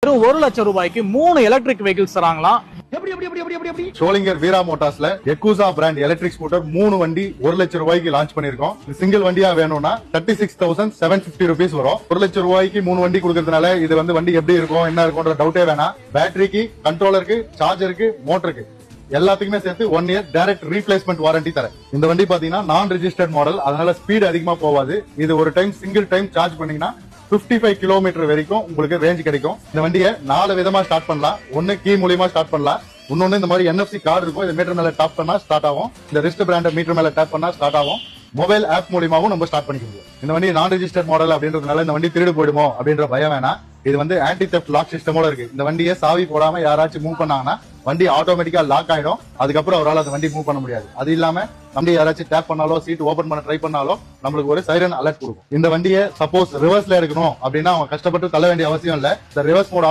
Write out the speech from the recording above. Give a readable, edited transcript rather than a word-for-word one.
வெறும் 1 லட்சம் ரூபாய்க்கு 3 எலக்ட்ரிக் வெஹிக்கிள்ஸ் தராங்களாம். ஷோலிங்கர் வீரா மோட்டார்ஸ்ல எக்கூசா பிராண்ட் எலக்ட்ரிக் ஸ்கூட்டர் 3 வண்டி 1 லட்சம் ரூபாய்க்கு லான்ச் பண்ணிருக்கோம். சிங்கிள் வண்டியா வேணும்னா 36,750 rupees வரும். 1 லட்சம் ரூபாய்க்கு 3 வண்டி கொடுக்கறதுனால இது வண்டி எப்படி இருக்கும் என்ன இருக்கும்ன்ற டவுட்டே வேணாம். பேட்டரிக்கு, கண்ட்ரோலருக்கு, சார்ஜருக்கு, மோட்டருக்கு எல்லாத்துக்குமே சேர்த்து 1 year டைரக்ட் ரீப்ளேஸ்மெண்ட் வாரண்டி தரேன். இந்த வண்டி பாத்தீங்கன்னா நான் ரெஜிஸ்டர்ட் மாடல், அதனால ஸ்பீட் அதிகமா போகாது. இது ஒரு டைம் சிங்கிள் டைம் சார்ஜ் பண்ணீங்கன்னா 55 கிலோமீட்டர் வரைக்கும் உங்களுக்கு ரேஞ்ச் கிடைக்கும். இந்த வண்டியை 4 விதமா ஸ்டார்ட் பண்ணலாம். ஒன்னு கீ மூலியமா ஸ்டார்ட் பண்ணலாம். இன்னொன்னு இந்த மாதிரி NFC கார்டு இருக்கும், இந்த மீட்டர் மேல டாப் பண்ணா ஸ்டார்ட் ஆகும். இந்த ரிஸ்ட் பிராண்ட் மீட்டர் மேல டாப் பண்ணா ஸ்டார்ட் ஆகும். மொபைல் ஆப் மூலியமாவும் நம்ம ஸ்டார்ட் பண்ணிக்க. இந்த வண்டி நான் ரெஜிஸ்டர்ட் மாடல் அப்படின்றதுனால இந்த வண்டி திருடு போயிடுமோ அப்படின்ற பயம் வேணாம். இது ஆன்டி தெஃப்ட் லாக் சிஸ்டமோட இருக்கு. இந்த வண்டியை சாவி போடாம யாராச்சும் மூவ் பண்ணாங்கன்னா வண்டி ஆட்டோமேட்டிக்கா லாக் ஆயிடும். அதுக்கப்புறம் அவரால் அந்த வண்டி மூவ் பண்ண முடியாது. அது இல்லாம வண்டி யாராச்சும் டேப் பண்ணாலோ சீட் ஓபன் பண்ண ட்ரை பண்ணாலோ நம்மளுக்கு ஒரு சைரன் அலர்ட் கொடுக்கும். இந்த வண்டியை சப்போஸ் ரிவர்ஸ்ல எடுக்கணும் அப்படின்னா அவங்க கஷ்டப்பட்டு தள்ள வேண்டிய அவசியம் இல்ல. இந்த ரிவர்ஸ் மோட்